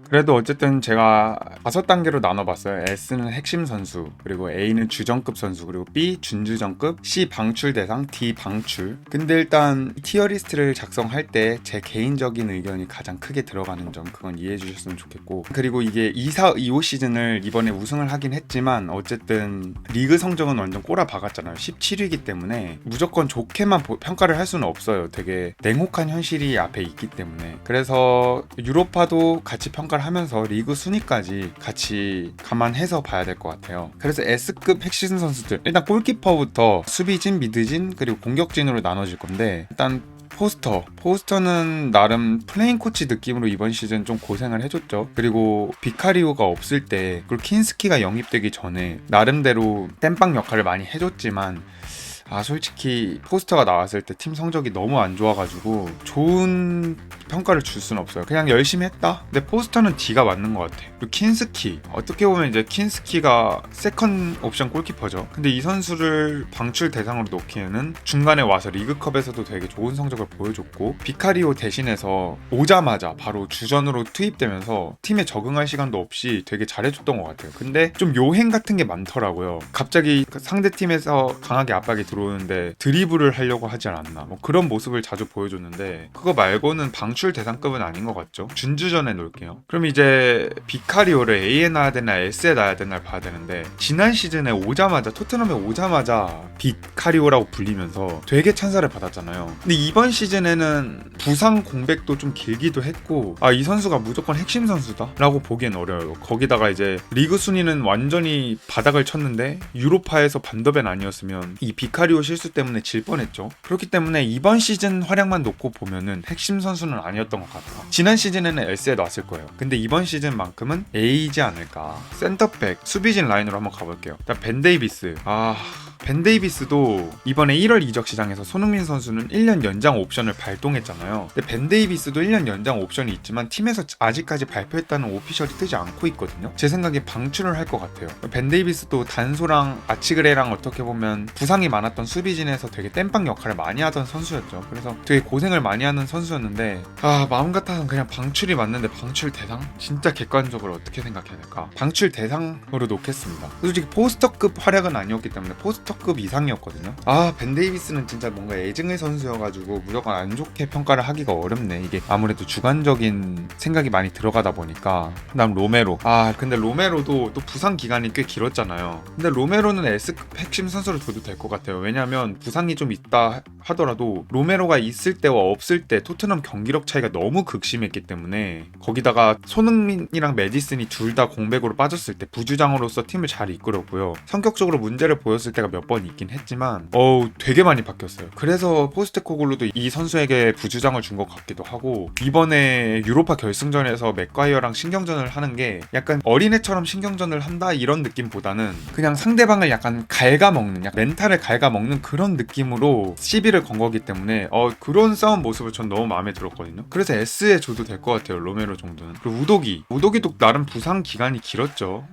그래도 어쨌든 제가 5단계로 나눠봤어요. S는 핵심 선수, 그리고 A는 주전급 선수, 그리고 B 준주전급, C 방출 대상, D 방출. 근데 일단 티어리스트를 작성할 때 제 개인적인 의견이 가장 크게 들어가는 점, 그건 이해해 주셨으면 좋겠고, 그리고 이게 24-25 시즌을 이번에 우승을 하긴 했지만 어쨌든 리그 성적은 완전 꼬라 박았잖아요. 17위이기 때문에 무조건 좋게만 평가를 할 수는 없어요. 되게 냉혹한 현실이 앞에 있기 때문에. 그래서 유로파도 같이 평가를 하면서 리그 순위까지 같이 감안해서 봐야 될 것 같아요. 그래서 S급 핵심 선수들, 일단 골키퍼부터 수비진, 미드진, 그리고 공격진으로 나눠질 건데, 일단 포스터는 나름 플레인 코치 느낌으로 이번 시즌 좀 고생을 해줬죠. 그리고 비카리오가 없을 때, 그리고 킨스키가 영입되기 전에 나름대로 땜빵 역할을 많이 해줬지만, 솔직히 포스터가 나왔을 때 팀 성적이 너무 안 좋아가지고 좋은 평가를 줄 수는 없어요. 그냥 열심히 했다? 근데 포스터는 D가 맞는 것 같아. 그리고 킨스키, 어떻게 보면 이제 킨스키가 세컨 옵션 골키퍼죠. 근데 이 선수를 방출 대상으로 놓기에는 중간에 와서 리그컵에서도 되게 좋은 성적을 보여줬고, 비카리오 대신해서 오자마자 바로 주전으로 투입되면서 팀에 적응할 시간도 없이 되게 잘해줬던 것 같아요. 근데 좀 요행 같은 게 많더라고요. 갑자기 상대 팀에서 강하게 압박이 들어오는데 드리블을 하려고 하지 않았나, 뭐 그런 모습을 자주 보여줬는데, 그거 말고는 방출 대상급은 아닌 것 같죠. 준주전에 놓을게요. 그럼 이제 비카리오를 A에 놔야 되나 S에 놔야 되나 봐야 되는데, 지난 시즌에 토트넘에 오자마자 비카리오라고 불리면서 되게 찬사를 받았잖아요. 근데 이번 시즌에는 부상 공백도 좀 길기도 했고, 이 선수가 무조건 핵심 선수다 라고 보기엔 어려워요. 거기다가 이제 리그 순위는 완전히 바닥을 쳤는데 유로파에서 반더벤 아니었으면 이 비카리오 실수 때문에 질 뻔했죠. 그렇기 때문에 이번 시즌 활약만 놓고 보면은 핵심 선수는 아니었던 것 같아요. 지난 시즌에는 S에 놨을 거예요. 근데 이번 시즌만큼은 A이지 않을까. 센터백, 수비진 라인으로 한번 가볼게요. 일단 벤 데이비스. 벤 데이비스도 이번에 1월 이적 시장에서 손흥민 선수는 1년 연장 옵션을 발동했잖아요. 근데 벤 데이비스도 1년 연장 옵션이 있지만 팀에서 아직까지 발표했다는 오피셜이 뜨지 않고 있거든요. 제 생각에 방출을 할 것 같아요. 벤 데이비스도 단소랑 아치그레랑 어떻게 보면 부상이 많았던 수비진에서 되게 땜빵 역할을 많이 하던 선수였죠. 그래서 되게 고생을 많이 하는 선수였는데, 마음 같아서는 그냥 방출이 맞는데, 방출 대상? 진짜 객관적으로 어떻게 생각해야 될까? 방출 대상으로 놓겠습니다. 솔직히 포스터급 활약은 아니었기 때문에 포스터급 이상이었거든요. 벤 데이비스는 진짜 뭔가 애증의 선수여가지고 무조건 안 좋게 평가를 하기가 어렵네. 이게 아무래도 주관적인 생각이 많이 들어가다 보니까. 그다음 로메로. 근데 로메로도 또 부상 기간이 꽤 길었잖아요. 근데 로메로는 S급 핵심 선수로 둬도 될 것 같아요. 왜냐면 부상이 좀 있다 하더라도 로메로가 있을 때와 없을 때 토트넘 경기력 차이가 너무 극심했기 때문에, 거기다가 손흥민이랑 메디슨이 둘 다 공백으로 빠졌을 때 부주장으로서 팀을 잘 이끌었고요. 성격적으로 문제를 보였을 때가 몇 번 있긴 했지만 되게 많이 바뀌었어요. 그래서 포스테코글루도 이 선수에게 부주장을 준 것 같기도 하고, 이번에 유로파 결승전에서 맥과이어랑 신경전을 하는 게 약간 어린애처럼 신경전을 한다 이런 느낌보다는 그냥 상대방을 약간 갉아먹는, 약간 멘탈을 갉아먹는 그런 느낌으로 시비를 건 거기 때문에 그런 싸움 모습을 전 너무 마음에 들었거든요. 그래서 S에 줘도 될 것 같아요. 로메로 정도는. 그리고 우도기도 나름 부상 기간이 길었죠.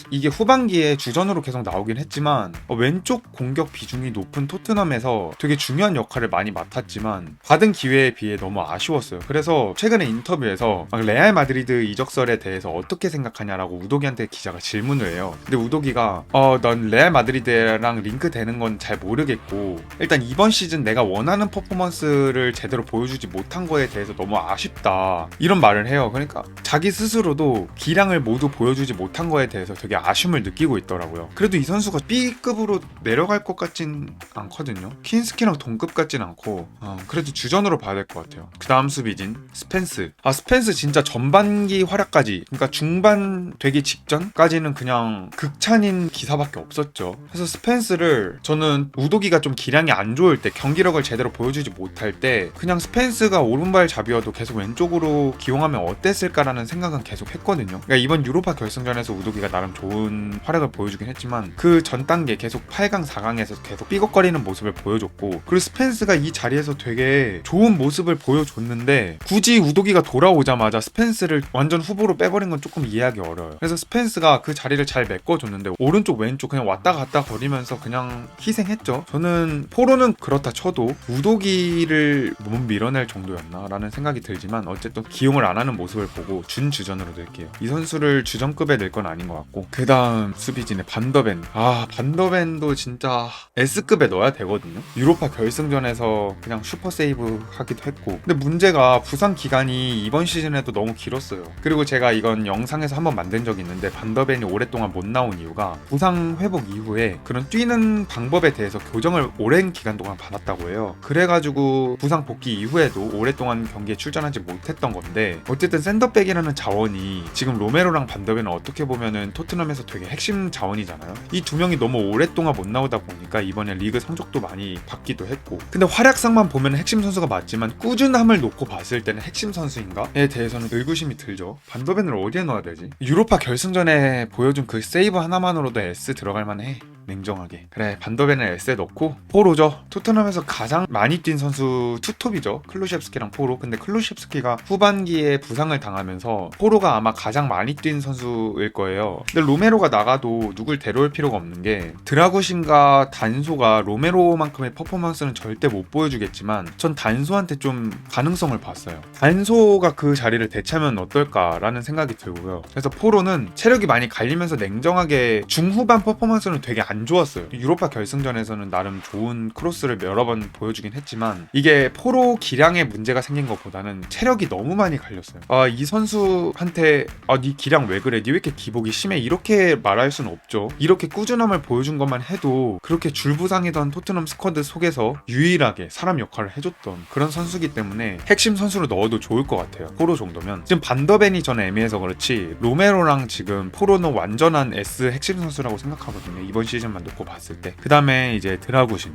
이게 후반기에 주전으로 계속 나오긴 했지만 왼쪽 공격 비중이 높은 토트넘에서 되게 중요한 역할을 많이 맡았지만 받은 기회에 비해 너무 아쉬웠어요. 그래서 최근에 인터뷰에서 레알 마드리드 이적설에 대해서 어떻게 생각하냐라고 우도기한테 기자가 질문을 해요. 근데 우도기가 난 레알 마드리드랑 링크되는 건 잘 모르겠고, 일단 이번 시즌 내가 원하는 퍼포먼스를 제대로 보여주지 못한 거에 대해서 너무 아쉽다, 이런 말을 해요. 그러니까 자기 스스로도 기량을 모두 보여주지 못한 거에 대해서 되게 아쉬움을 느끼고 있더라고요. 그래도 이 선수가 B급으로 내려갈 것 같진 않거든요. 킨스키랑 동급 같진 않고, 그래도 주전으로 봐야 될 것 같아요. 그 다음 수비진 스펜스. 스펜스 진짜 전반기 활약까지, 그러니까 중반 되기 직전까지는 그냥 극찬인 기사밖에 없었죠. 그래서 스펜스를 저는 우도기가 좀 기량이 안 좋을 때, 경기력을 제대로 보여주지 못할 때 그냥 스펜스가 오른발 잡이어도 계속 왼쪽으로 기용하면 어땠을까라는 생각은 계속 했거든요. 그러니까 이번 유로파 결승전에서 우도기가 나름 좋은 활약을 보여주긴 했지만 그 전 단계 계속 8강, 4강에서 계속 삐걱거리는 모습을 보여줬고, 그리고 스펜스가 이 자리에서 되게 좋은 모습을 보여줬는데 굳이 우도기가 돌아오자마자 스펜스를 완전 후보로 빼버린 건 조금 이해하기 어려워요. 그래서 스펜스가 그 자리를 잘 메꿔줬는데 오른쪽 왼쪽 그냥 왔다 갔다 거리면서 그냥 희생했죠. 저는 포로는 그렇다 쳐도 우도기를 못 밀어낼 정도였나 라는 생각이 들지만 어쨌든 기용을 안 하는 모습을 보고 준주전으로 넣을게요. 이 선수를 주전급에 낼 건 아닌 것 같고, 그 다음 수비진의 반더벤. 반더벤도 진짜 S급에 넣어야 되거든요. 유로파 결승전에서 그냥 슈퍼 세이브 하기도 했고, 근데 문제가 부상 기간이 이번 시즌에도 너무 길었어요. 그리고 제가 이건 영상에서 한번 만든 적이 있는데, 반더벤이 오랫동안 못 나온 이유가 부상 회복 이후에 그런 뛰는 방법에 대해서 교정을 오랜 기간 동안 받았다고 해요. 그래가지고 부상 복귀 이후에도 오랫동안 경기에 출전하지 못했던 건데, 어쨌든 센터백이라는 자원이 지금 로메로랑 반더벤은 어떻게 보면은 토트넘에서 되게 핵심 자원이잖아요. 이 두 명이 너무 오랫동안 못 나오다 보니까 이번에 리그 성적도 많이 받기도 했고, 근데 활약상만 보면 핵심 선수가 맞지만 꾸준함을 놓고 봤을 때는 핵심 선수인가에 대해서는 의구심이 들죠. 반더벤을 어디에 넣어야 되지? 유로파 결승전에 보여준 그 세이브 하나만으로도 S 들어갈 만해. 냉정하게. 그래, 반더벤을 S에 넣고, 포로죠. 토트넘에서 가장 많이 뛴 선수 투톱이죠. 클루셰프스키랑 포로. 근데 클루셰프스키가 후반기에 부상을 당하면서 포로가 아마 가장 많이 뛴 선수일 거예요. 근데 로메로가 나가도 누굴 데려올 필요가 없는 게, 드라구신과 단소가 로메로만큼의 퍼포먼스는 절대 못 보여주겠지만 전 단소한테 좀 가능성을 봤어요. 단소가 그 자리를 대체하면 어떨까라는 생각이 들고요. 그래서 포로는 체력이 많이 갈리면서 냉정하게 중후반 퍼포먼스는 되게 안 좋았어요. 유로파 결승전에서는 나름 좋은 크로스를 여러 번 보여주긴 했지만 이게 포로 기량에 문제가 생긴 것보다는 체력이 너무 많이 갈렸어요. 이 선수한테 네 기량 왜 그래? 니 왜 이렇게 기복이 심해? 이렇게 말할 수는 없죠. 이렇게 꾸준함을 보여준 것만 해도 그렇게 줄부상이던 토트넘 스쿼드 속에서 유일하게 사람 역할을 해줬던 그런 선수기 때문에 핵심 선수로 넣어도 좋을 것 같아요. 포로 정도면. 지금 반더벤이 저는 애매해서 그렇지 로메로랑 지금 포로는 완전한 S 핵심 선수라고 생각하거든요. 이번 시즌만 놓고 봤을 때. 그 다음에 이제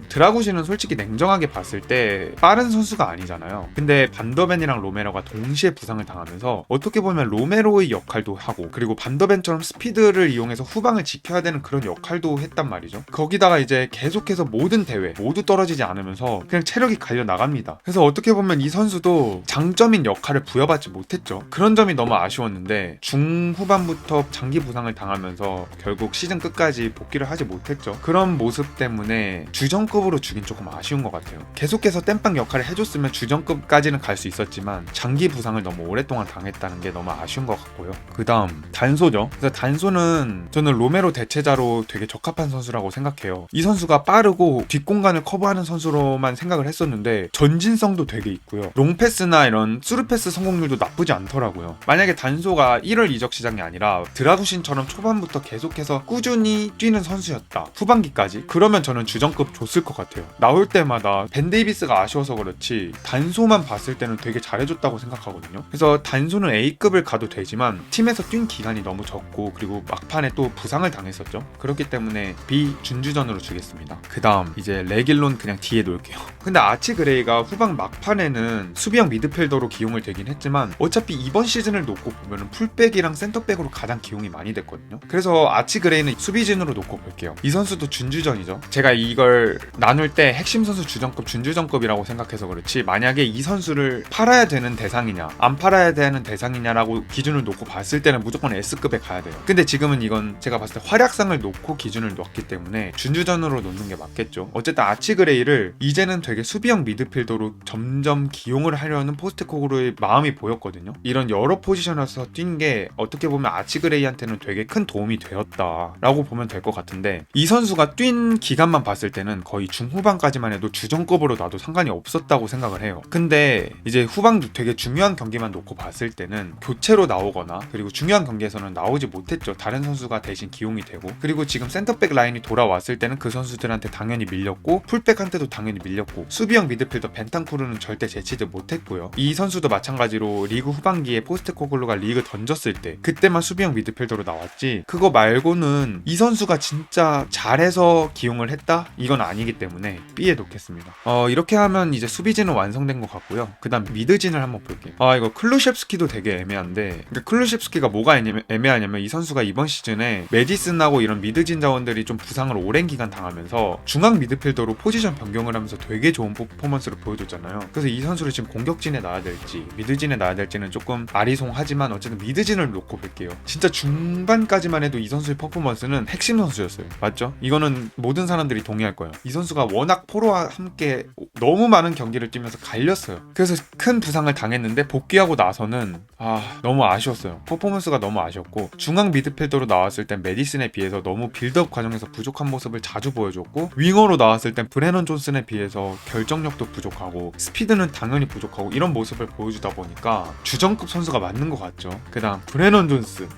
드라구신은 솔직히 냉정하게 봤을 때 빠른 선수가 아니잖아요. 근데 반더벤이랑 로메로가 동시에 부상을 당하면서 어떻게 보면 로메로의 역할도 하고, 그리고 반더벤처럼 스피드를 이용해서 후방을 지켜야 되는 그런 역할도 했단 말이죠. 거기다가 이제 계속해서 모든 대회 모두 떨어지지 않으면서 그냥 체력이 갈려 나갑니다. 그래서 어떻게 보면 이 선수도 장점인 역할을 부여받지 못했죠. 그런 점이 너무 아쉬웠는데 중후반부터 장기 부상을 당하면서 결국 시즌 끝까지 복귀를 하지 못했죠. 그런 모습 때문에 주전급으로 주긴 조금 아쉬운 것 같아요. 계속해서 땜빵 역할을 해줬으면 주전급까지는 갈 수 있었지만 장기 부상을 너무 오랫동안 당했다는 게 너무 아쉬운 것 같고요. 그 다음 단소죠. 그래서 단소는 저는 로메로 대체자로 되게 적합한 선수라고 생각해요. 이 선수가 빠르고 뒷공간을 커버하는 선수로만 생각을 했었는데 전진성도 되게 있고요. 롱패스나 이런 스루패스 성공률도 나쁘지 않더라고요. 만약에 단소가 1월 이적 시장이 아니라 드라구신처럼 초반부터 계속해서 꾸준히 뛰는 선수였다, 후반기까지, 그러면 저는 주전급 줬을 것 같아요. 나올 때마다 벤 데이비스가 아쉬워서 그렇지 단소만 봤을 때는 되게 잘해줬다고 생각하거든요. 그래서 단소는 A급을 가도 되지만 팀에서 뛴 기간이 너무 적고, 그리고 막판에 또 부상을 당했었죠. 그렇기 때문에 B 준주전으로 주겠습니다. 그 다음 이제 레길론 그냥 뒤에 놓을게요. 근데 아치 그레이가 후방 막판에는 수비형 미드필더로 기용을 되긴 했지만 어차피 이번 시즌을 놓고 보면 풀백이랑 센터백으로 가장 기용이 많이 됐거든요. 그래서 아치 그레이는 수비진으로 놓고 볼게요. 이 선수도 준주전이죠. 제가 이걸 나눌 때 핵심 선수 주전급, 준주전급이라고 생각해서 그렇지, 만약에 이 선수를 팔아야 되는 대상이냐 안 팔아야 되는 대상이냐라고 기준을 놓고 봤을 때는 무조건 S급에 가야 돼요. 근데 지금은 이건 제가 봤을 때 활약상을 놓고 기준을 놓았기 때문에 준주전으로 놓는 게 맞겠죠. 어쨌든 아치 그레이를 이제는 되게 수비형 미드필더로 점점 기용을 하려는 포스트코그로의 마음이 보였거든요. 이런 여러 포지션에서 뛴 게 어떻게 보면 아치 그레이한테는 되게 큰 도움이 되었다라고 보면 될 것 같은데, 이 선수가 뛴 기간만 봤을 때는 거의 중후반까지만 해도 주전급으로 놔도 상관이 없었다고 생각을 해요. 근데 이제 후반도 되게 중요한 경기만 놓고 봤을 때는 교체로 나오거나, 그리고 중요한 경기에서는 나오지 못했죠. 다른 선수가 대신 기용이 되고, 그리고 지금 센터백 라인이 돌아왔을 때는 그 선수들한테 당연히 밀렸고, 풀백한테도 당연히 밀렸고, 수비형 미드필더 벤탄쿠르는 절대 제치지 못했고요. 이 선수도 마찬가지로 리그 후반기에 포스트코글루가 리그 던졌을 때 그때만 수비형 미드필더로 나왔지, 그거 말고는 이 선수가 진짜 잘해서 기용을 했다? 이건 아니기 때문에 B에 놓겠습니다. 이렇게 하면 이제 수비진은 완성된 것 같고요. 그 다음 미드진을 한번 볼게요. 이거 클루셰프스키도 되게 애매한데, 근데 클루셰프스키가 뭐가 애매하냐면 이 선수가 이번 시즌에 메디슨하고 이런 미드진 자원들이 좀 부상을 부상을 오랜 기간 당하면서 중앙 미드필더로 포지션 변경을 하면서 되게 좋은 퍼포먼스를 보여줬잖아요. 그래서 이 선수를 지금 공격진에 놔야 될지 미드진에 놔야 될지는 조금 아리송하지만 어쨌든 미드진을 놓고 볼게요. 진짜 중반까지만 해도 이 선수의 퍼포먼스는 핵심 선수였어요. 맞죠? 이거는 모든 사람들이 동의할 거예요. 이 선수가 워낙 포로와 함께 너무 많은 경기를 뛰면서 갈렸어요. 그래서 큰 부상을 당했는데 복귀하고 나서는 너무 아쉬웠어요. 퍼포먼스가 너무 아쉬웠고 중앙 미드필더로 나왔을 땐 메디슨에 비해서 너무 빌드업 과정에서 부족한 모습을 자주 보여줬고 윙어로 나왔을 땐 브레넌 존슨에 비해서 결정력도 부족하고 스피드는 당연히 부족하고 이런 모습을 보여주다 보니까 주전급 선수가 맞는 것 같죠. 그 다음 브레넌 존슨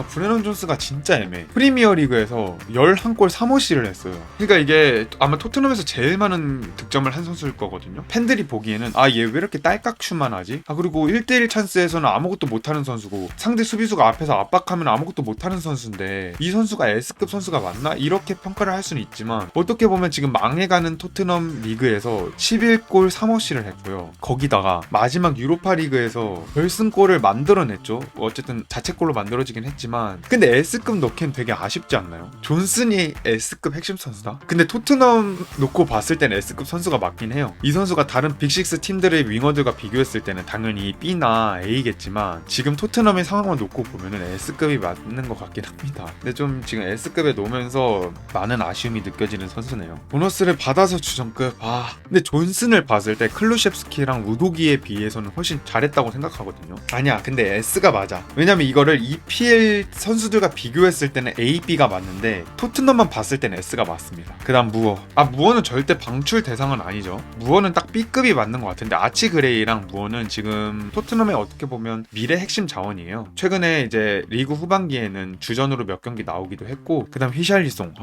브레넌 존스가 진짜 애매해. 프리미어리그에서 11골 3어시를 했어요. 그러니까 이게 아마 토트넘에서 제일 많은 득점을 한 선수일 거거든요. 팬들이 보기에는 얘 왜 이렇게 딸깍슛만 하지? 그리고 1대1 찬스에서는 아무것도 못하는 선수고 상대 수비수가 앞에서 압박하면 아무것도 못하는 선수인데 이 선수가 S급 선수가 맞나? 이렇게 평가를 할 수는 있지만 어떻게 보면 지금 망해가는 토트넘 리그에서 11골 3어시를 했고요. 거기다가 마지막 유로파 리그에서 결승골을 만들어냈죠. 어쨌든 자책골로 만들어지긴 했지만 근데 S급 넣기엔 되게 아쉽지 않나요? 존슨이 S급 핵심 선수다? 근데 토트넘 놓고 봤을 때는 S급 선수가 맞긴 해요. 이 선수가 다른 빅6 팀들의 윙어들과 비교했을 때는 당연히 B나 A겠지만 지금 토트넘의 상황을 놓고 보면은 S급이 맞는 것 같긴 합니다. 근데 좀 지금 S급에 놓으면서 많은 아쉬움이 느껴지는 선수네요. 보너스를 받아서 주전급. 근데 존슨을 봤을 때 클루셰프스키랑 우도기에 비해서는 훨씬 잘했다고 생각하거든요. 아니야, 근데 S가 맞아. 왜냐면 이거를 EPL 선수들과 비교했을 때는 A, B가 맞는데 토트넘만 봤을 때는 S가 맞습니다. 그 다음 무어는 절대 방출 대상은 아니죠. 무어는 딱 B급이 맞는 것 같은데 아치 그레이랑 무어는 지금 토트넘의 어떻게 보면 미래 핵심 자원이에요. 최근에 이제 리그 후반기에는 주전으로 몇 경기 나오기도 했고 그 다음 히샬리송.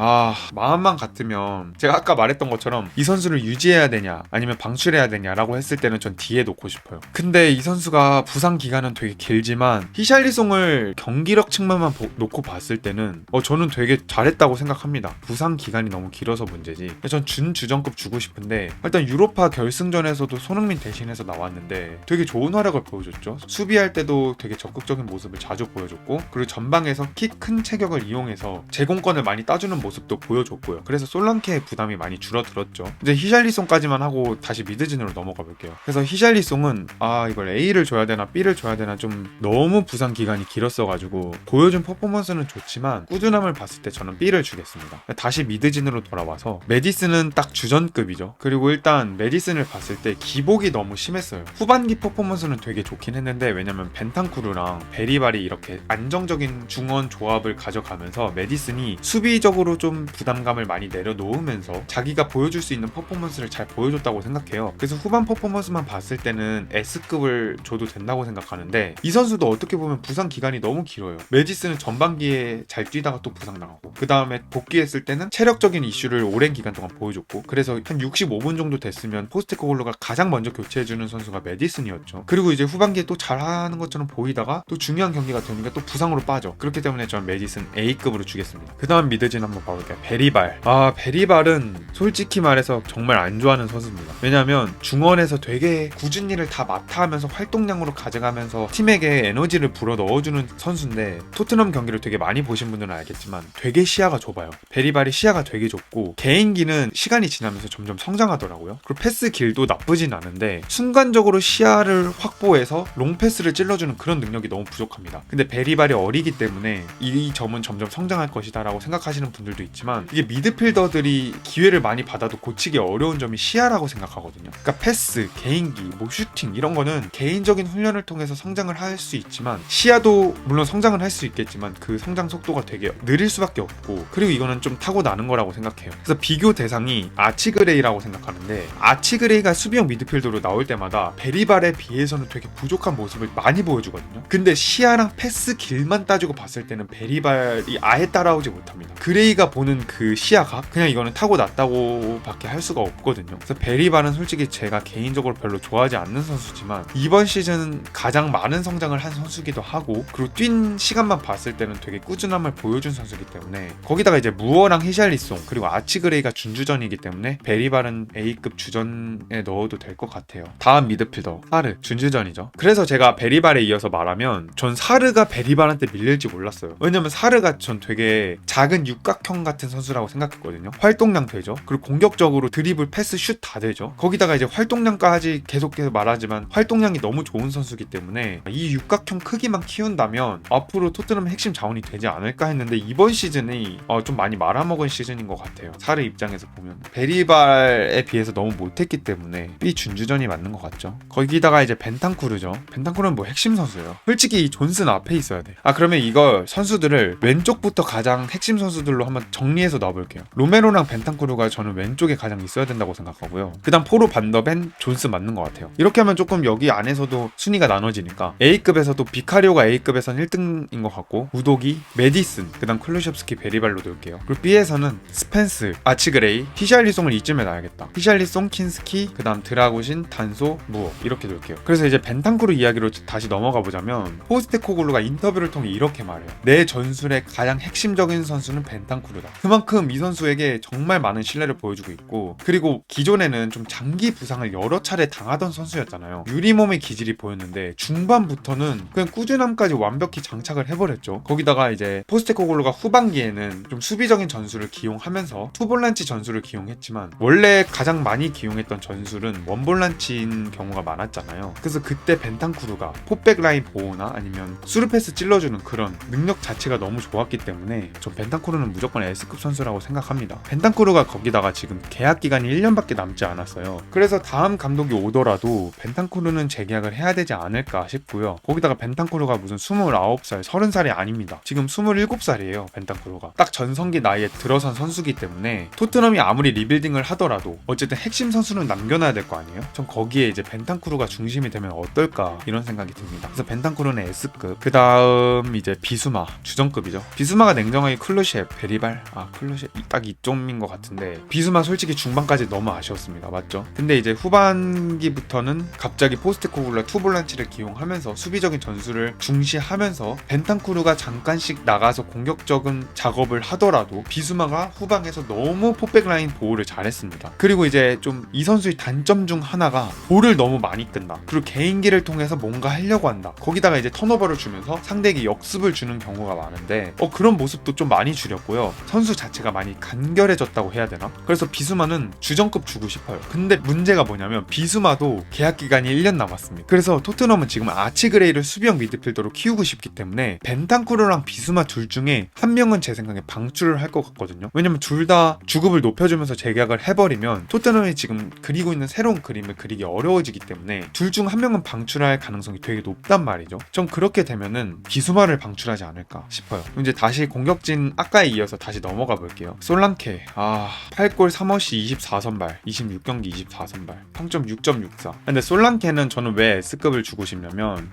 마음만 같으면 제가 아까 말했던 것처럼 이 선수를 유지해야 되냐 아니면 방출해야 되냐라고 했을 때는 전 D에 놓고 싶어요. 근데 이 선수가 부상 기간은 되게 길지만 히샬리송을 경기력 측면만 놓고 봤을 때는 저는 되게 잘했다고 생각합니다. 부상 기간이 너무 길어서 문제지. 전 준주전급 주고 싶은데 일단 유로파 결승전에서도 손흥민 대신해서 나왔는데 되게 좋은 활약을 보여줬죠. 수비할 때도 되게 적극적인 모습을 자주 보여줬고 그리고 전방에서 키 큰 체격을 이용해서 제공권을 많이 따주는 모습도 보여줬고요. 그래서 솔랑케의 부담이 많이 줄어들었죠. 이제 히샬리송까지만 하고 다시 미드진으로 넘어가 볼게요. 그래서 히샬리송은 이걸 A를 줘야 되나 B를 줘야 되나 좀 너무 부상 기간이 길었어가지고 보여준 퍼포먼스는 좋지만 꾸준함을 봤을 때 저는 B를 주겠습니다. 다시 미드진으로 돌아와서 메디슨은 딱 주전급이죠. 그리고 일단 메디슨을 봤을 때 기복이 너무 심했어요. 후반기 퍼포먼스는 되게 좋긴 했는데 왜냐면 벤탄쿠르랑 베리발이 이렇게 안정적인 중원 조합을 가져가면서 메디슨이 수비적으로 좀 부담감을 많이 내려놓으면서 자기가 보여줄 수 있는 퍼포먼스를 잘 보여줬다고 생각해요. 그래서 후반 퍼포먼스만 봤을 때는 S급을 줘도 된다고 생각하는데 이 선수도 어떻게 보면 부상 기간이 너무 길어요. 메디슨은 전반기에 잘 뛰다가 또 부상당하고 그 다음에 복귀했을 때는 체력적인 이슈를 오랜 기간 동안 보여줬고 그래서 한 65분 정도 됐으면 포스테코글루가 가장 먼저 교체해주는 선수가 메디슨이었죠. 그리고 이제 후반기에 또 잘하는 것처럼 보이다가 또 중요한 경기가 되니까 또 부상으로 빠져. 그렇기 때문에 저는 메디슨 A급으로 주겠습니다. 그 다음 미드진 한번 봐볼게요. 베리발. 베리발은 솔직히 말해서 정말 안 좋아하는 선수입니다. 왜냐면 중원에서 되게 굳은 일을 다 맡아 하면서 활동량으로 가져가면서 팀에게 에너지를 불어 넣어주는 선수인데 토트넘 경기를 되게 많이 보신 분들은 알겠지만 되게 시야가 좁아요. 베리발이 시야가 되게 좁고 개인기는 시간이 지나면서 점점 성장하더라고요. 그리고 패스 길도 나쁘진 않은데 순간적으로 시야를 확보해서 롱패스를 찔러주는 그런 능력이 너무 부족합니다. 근데 베리발이 어리기 때문에 이 점은 점점 성장할 것이다 라고 생각하시는 분들도 있지만 이게 미드필더들이 기회를 많이 받아도 고치기 어려운 점이 시야라고 생각하거든요. 그러니까 패스, 개인기, 슈팅 이런 거는 개인적인 훈련을 통해서 성장을 할 수 있지만 시야도 물론 성장을 할 수 있겠지만 그 성장 속도가 되게 느릴 수밖에 없고 그리고 이거는 좀 타고나는 거라고 생각해요. 그래서 비교 대상이 아치그레이라고 생각하는데 아치그레이가 수비형 미드필더로 나올 때마다 베리발에 비해서는 되게 부족한 모습을 많이 보여주거든요. 근데 시야랑 패스 길만 따지고 봤을 때는 베리발이 아예 따라오지 못합니다. 그레이가 보는 그 시야가 그냥 이거는 타고났다고 밖에 할 수가 없거든요. 그래서 베리발은 솔직히 제가 개인적으로 별로 좋아하지 않는 선수지만 이번 시즌 가장 많은 성장을 한 선수기도 하고 그리고 뛴 시간만 봤을 때는 되게 꾸준함을 보여준 선수이기 때문에 거기다가 이제 무어랑 히샬리송 그리고 아치그레이가 준주전이기 때문에 베리발은 A급 주전에 넣어도 될 것 같아요. 다음 미드필더 사르 준주전이죠. 그래서 제가 베리발에 이어서 말하면 전 사르가 베리발한테 밀릴지 몰랐어요. 왜냐면 사르가 전 되게 게 작은 육각형 같은 선수라고 생각했거든요. 활동량 되죠. 그리고 공격적으로 드리블, 패스, 슛 다 되죠. 거기다가 이제 활동량까지 계속해서 말하지만 활동량이 너무 좋은 선수이기 때문에 이 육각형 크기만 키운다면 앞으로 토트넘의 핵심 자원이 되지 않을까 했는데 이번 시즌이 좀 많이 말아먹은 시즌인 것 같아요. 사르 입장에서 보면 베리발에 비해서 너무 못했기 때문에 B 준주전이 맞는 것 같죠. 거기다가 이제 벤탄쿠르죠. 벤탄쿠르는 뭐 핵심 선수예요. 솔직히 이 존슨 앞에 있어야 돼. 그러면 이거 선수들을 왼쪽부터 가장 핵심 선수들로 한번 정리해서 넣어볼게요. 로메로랑 벤탄쿠르가 저는 왼쪽에 가장 있어야 된다고 생각하고요. 그 다음 포로 반더벤, 존슨 맞는 것 같아요. 이렇게 하면 조금 여기 안에서도 순위가 나눠지니까 A급에서도 비카리오가 A급에서는 1등인 것 같고 우도기, 메디슨, 그 다음 클루셉스키, 베리발로 넣을게요. 그리고 B에서는 스펜스, 아치그레이, 히샬리송을 이쯤에 놔야겠다. 히샬리송, 킨스키, 그 다음 드라구신, 단소, 무어 이렇게 넣을게요. 그래서 이제 벤탄쿠르 이야기로 다시 넘어가 보자면 포스테코글루가 인터뷰를 통해 이렇게 말해요. 내 전술의 가장 핵심적인 선수는 벤탄쿠르다. 그만큼 이 선수에게 정말 많은 신뢰를 보여주고 있고 그리고 기존에는 좀 장기 부상을 여러 차례 당하던 선수였잖아요. 유리몸의 기질이 보였는데 중반부터는 그냥 꾸준함까지 완벽히 장착을 해버렸죠. 거기다가 이제 포스테코글루가 후반기에는 좀 수비적인 전술을 기용하면서 투볼란치 전술을 기용했지만 원래 가장 많이 기용했던 전술은 원볼란치인 경우가 많았잖아요. 그래서 그때 벤탄쿠르가 포백 라인 보호나 아니면 수루패스 찔러주는 그런 능력 자체가 너무 좋았기 때문에 전 벤탄쿠르는 무조건 S급 선수라고 생각합니다. 벤탄쿠르가 거기다가 지금 계약 기간이 1년밖에 남지 않았어요. 그래서 다음 감독이 오더라도 벤탄쿠르는 재계약을 해야 되지 않을까 싶고요. 거기다가 벤탄쿠르가 무슨 29살, 30살이 아닙니다. 지금 27살이에요. 벤탄쿠르가 딱 전성기 나이에 들어선 선수기 때문에 토트넘이 아무리 리빌딩을 하더라도 어쨌든 핵심 선수는 남겨놔야 될 거 아니에요. 전 거기에 이제 벤탄쿠르가 중심이 되면 어떨까 이런 생각이 듭니다. 그래서 벤탄쿠르는 S급, 그 다음 이제 비수마, 주전급이죠. 비수마가 냉정하게 클루셰, 베리발, 클루셰 딱 이점인 것 같은데 비수마 솔직히 중반까지 너무 아쉬웠습니다. 맞죠? 근데 이제 후반기부터는 갑자기 포스테코글루와 투볼란치를 기용하면서 수비적인 전술을 중시하면서 벤탄쿠르가 잠깐씩 나가서 공격적인 작업을 하더라도 비수마가 후방에서 너무 포백 라인 보호를 잘했습니다. 그리고 이제 좀 이 선수의 단점 중 하나가 볼을 너무 많이 끈다. 그리고 개인기를 통해서 뭔가 하려고 한다. 거기다가 이제 턴오버를 주면서 상대에게 역습을 주는 경우가 많은데 그런 모습도 좀 많이 줄였고요. 선수 자체가 많이 간결해졌다고 해야 되나? 그래서 비수마는 주전급 주고 싶어요. 근데 문제가 뭐냐면 비수마도 계약 기간이 1년 남았습니다. 그래서 토트넘은 지금 아치그레이를 수비형 미드필더로 키우고 싶기 때문에 벤탄쿠르랑 비수마 둘 중에 한 명은 제 생각에 방출을 할 것 같거든요. 왜냐면 둘 다 주급을 높여주면서 재계약을 해버리면 토트넘이 지금 그리고 있는 새로운 그림을 그리기 어려워지기 때문에 둘 중 한 명은 방출할 가능성이 되게 높단 말이죠. 좀 그렇게 되면은 비수마를 방출하지 않을까 싶어요. 이제 다시 공격진 아까에 이어서 다시 넘어가 볼게요. 솔랑케 8골 3어시 24선발 26경기 24선발 평점 6.64. 근데 솔랑케는 저는 왜 S급을 주고 싶냐면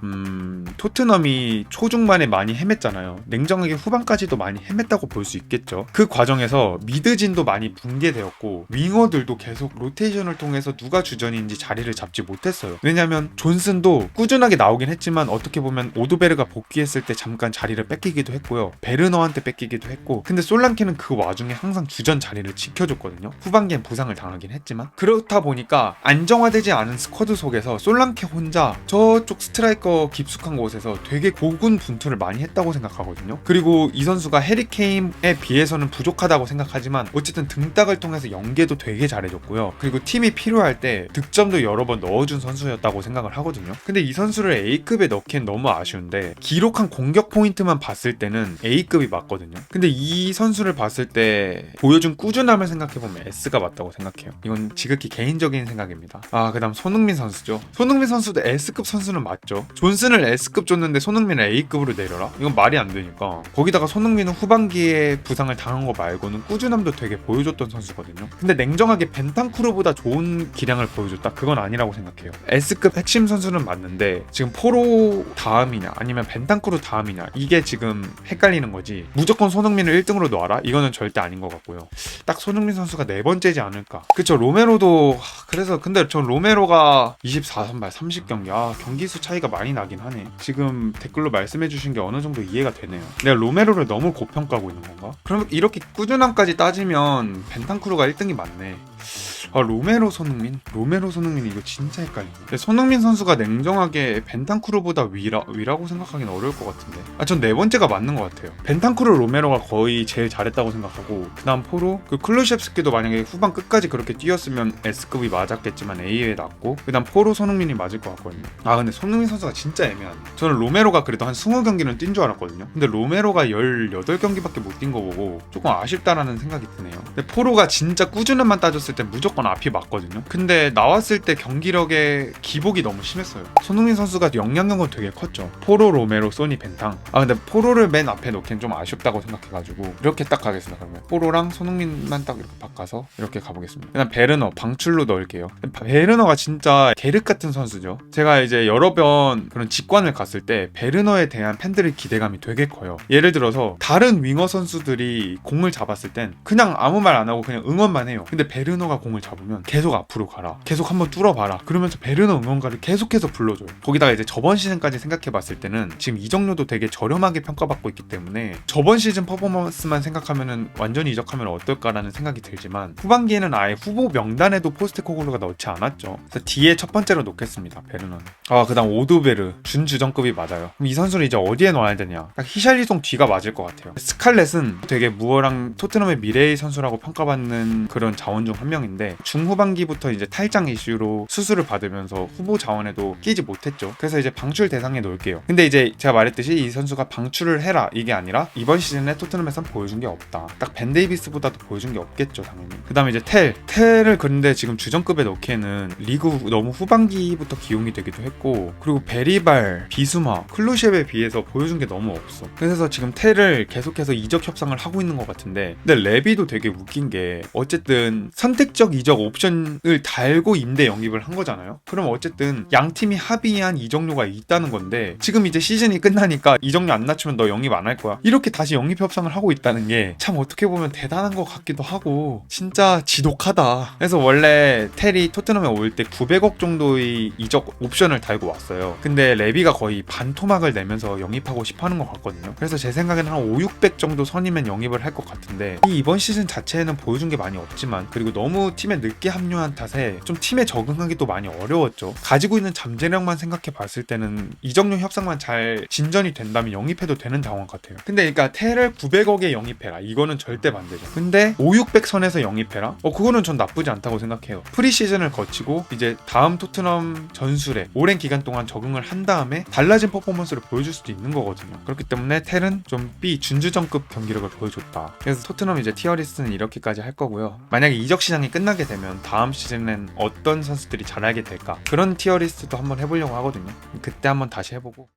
토트넘이 초중반에 많이 헤맸잖아요. 냉정하게 후반까지도 많이 헤맸다고 볼 수 있겠죠. 그 과정에서 미드진도 많이 붕괴되었고 윙어들도 계속 로테이션을 통해서 누가 주전인지 자리를 잡지 못했어요. 왜냐면 존슨도 꾸준하게 나오긴 했지만 어떻게 보면 오드베르가 복귀했을 때 잠깐 자리를 뺏기기도 했고요. 베르너한테 뺏기기도 했고 근데 솔랑케는 그 와중에 항상 주전 자리를 지켜줬거든요. 후반기엔 부상을 당하긴 했지만 그렇다 보니까 안정화되지 않은 스쿼드 속에서 솔랑케 혼자 저쪽 스트라이커 깊숙한 곳에서 되게 고군분투를 많이 했다고 생각하거든요. 그리고 이 선수가 해리케인에 비해서는 부족하다고 생각하지만 어쨌든 등딱을 통해서 연계도 되게 잘해줬고요. 그리고 팀이 필요할 때 득점도 여러 번 넣어준 선수였다고 생각을 하거든요. 근데 이 선수를 A급에 넣기엔 너무 아쉬운데 기록한 공격 포인트만 봤을 때는 A급이 맞거든요. 근데 이 선수를 봤을 때 보여준 꾸준함을 생각해보면 S가 맞다고 생각해요. 이건 지극히 개인적인 생각입니다. 그 다음 손흥민 선수죠. 손흥민 선수도 S급 선수는 맞죠. 존슨을 S급 줬는데 손흥민을 A급으로 내려라? 이건 말이 안 되니까. 거기다가 손흥민은 후반기에 부상을 당한 거 말고는 꾸준함도 되게 보여줬던 선수거든요. 근데 냉정하게 벤탄쿠르보다 좋은 기량을 보여줬다? 그건 아니라고 생각해요. S급 핵심 선수는 맞는데 지금 포로 다음이냐 아니면 벤탄쿠르 다음이냐 이게 지금 헷갈리는 거지. 무조건 손흥민을 1등으로 놔라? 이거는 절대 아닌 것 같고요. 딱 손흥민 선수가 네 번째지 않을까. 그쵸. 로메로도 그래서 근데 전 로메로가 24선발 30경기 경기수 차이가 많이 나긴 하네. 지금 댓글로 말씀해주신 게 어느 정도 이해가 되네요. 내가 로메로를 너무 고평가하고 있는 건가? 그럼 이렇게 꾸준함까지 따지면 벤탄쿠르가 1등이 맞네. 로메로 손흥민이 이거 진짜 헷갈리네. 근데 손흥민 선수가 냉정하게 벤탄쿠르보다 위라고 생각하기는 어려울 것 같은데, 전 네 번째가 맞는 것 같아요. 벤탄쿠르 로메로가 거의 제일 잘했다고 생각하고, 그 다음 포로, 클루셰프스키도 만약에 후반 끝까지 그렇게 뛰었으면 S급이 맞았겠지만 A에 낫고, 그 다음 포로 손흥민이 맞을 것 같거든요. 근데 손흥민 선수가 진짜 애매하네. 저는 로메로가 그래도 한 20경기는 뛴 줄 알았거든요. 근데 로메로가 18경기밖에 못 뛴 거 보고 조금 아쉽다라는 생각이 드네요. 근데 포로가 진짜 꾸준함만 따졌을 때 무조건 앞이 맞거든요. 근데 나왔을 때 경기력의 기복이 너무 심했어요. 손흥민 선수가 영향력은 되게 컸죠. 포로, 로메로, 소니, 벤탕. 근데 포로를 맨 앞에 놓기엔 좀 아쉽다고 생각해가지고 이렇게 딱 가겠습니다. 그러면 포로랑 손흥민만 딱 이렇게 바꿔서 이렇게 가보겠습니다. 그냥 베르너 방출로 넣을게요. 베르너가 진짜 계륵 같은 선수죠. 제가 이제 여러 번 그런 직관을 갔을 때 베르너에 대한 팬들의 기대감이 되게 커요. 예를 들어서 다른 윙어 선수들이 공을 잡았을 땐 그냥 아무 말 안 하고 그냥 응원만 해요. 근데 베르너가 공을 잡으면 계속 앞으로 가라, 계속 한번 뚫어봐라, 그러면서 베르너 응원가를 계속해서 불러줘요. 거기다가 이제 저번 시즌까지 생각해봤을 때는 지금 이적료도 되게 저렴하게 평가받고 있기 때문에 저번 시즌 퍼포먼스만 생각하면은 완전히 이적하면 어떨까라는 생각이 들지만, 후반기에는 아예 후보 명단에도 포스트코글루가 넣지 않았죠. 그래서 D에 첫 번째로 놓겠습니다. 베르너는. 그 다음 오드베르 준주전급이 맞아요. 그럼 이 선수를 이제 어디에 넣어야 되냐? 딱 히샬리송 뒤가 맞을 것 같아요. 스칼렛은 되게 무어랑 토트넘의 미래의 선수라고 평가받는 그런 자원 중 한 명인데, 중후반기부터 이제 탈장 이슈로 수술을 받으면서 후보 자원에도 끼지 못했죠. 그래서 이제 방출 대상에 놓을게요. 근데 이제 제가 말했듯이 이 선수가 방출을 해라 이게 아니라 이번 시즌에 토트넘에선 보여준 게 없다. 딱 벤 데이비스보다도 보여준 게 없겠죠, 당연히. 그 다음에 이제 텔을 그런데 지금 주전급에 넣기에는 리그 너무 후반기부터 기용이 되기도 했고, 그리고 베리발, 비수마, 클루셰프에 비해서 보여준 게 너무 없어. 그래서 지금 텔을 계속해서 이적 협상을 하고 있는 것 같은데, 근데 레비도 되게 웃긴 게 어쨌든 선택적 이적 옵션을 달고 임대 영입을 한 거잖아요. 그럼 어쨌든 양 팀이 합의한 이적료가 있다는 건데, 지금 이제 시즌이 끝나니까 이적료 안 낮추면 너 영입 안 할 거야, 이렇게 다시 영입 협상을 하고 있다는 게 참 어떻게 보면 대단한 것 같기도 하고 진짜 지독하다. 그래서 원래 텔이 토트넘에 올 때 900억 정도의 이적 옵션을 달고 왔어요. 근데 레비가 거의 반토막을 내면서 영입하고 싶어 하는 것 같거든요. 그래서 제 생각에는 한 5,600 정도 선이면 영입을 할 것 같은데, 이번 시즌 자체에는 보여준 게 많이 없지만, 그리고 너무 팀에 늦게 합류한 탓에 좀 팀에 적응하기도 많이 어려웠죠. 가지고 있는 잠재력만 생각해 봤을 때는 이적료 협상만 잘 진전이 된다면 영입해도 되는 상황 같아요. 근데 그러니까 텔을 900억에 영입해라, 이거는 절대 반대죠. 근데 5,600 선에서 영입해라? 그거는 전 나쁘지 않다고 생각해요. 프리시즌을 거치고 이제 다음 토트넘 전술에 오랜 기간 동안 적응을 한 다음에 달라진 퍼포먼스를 보여줄 수도 있는 거거든요. 그렇기 때문에 텔은 좀 B 준주전급 경기력을 보여줬다. 그래서 토트넘 이제 티어리스트는 이렇게까지 할 거고요. 만약에 이적 시장이 끝나게 되면 다음 시즌엔 어떤 선수들이 잘하게 될까, 그런 티어리스트도 한번 해보려고 하거든요. 그때 한번 다시 해보고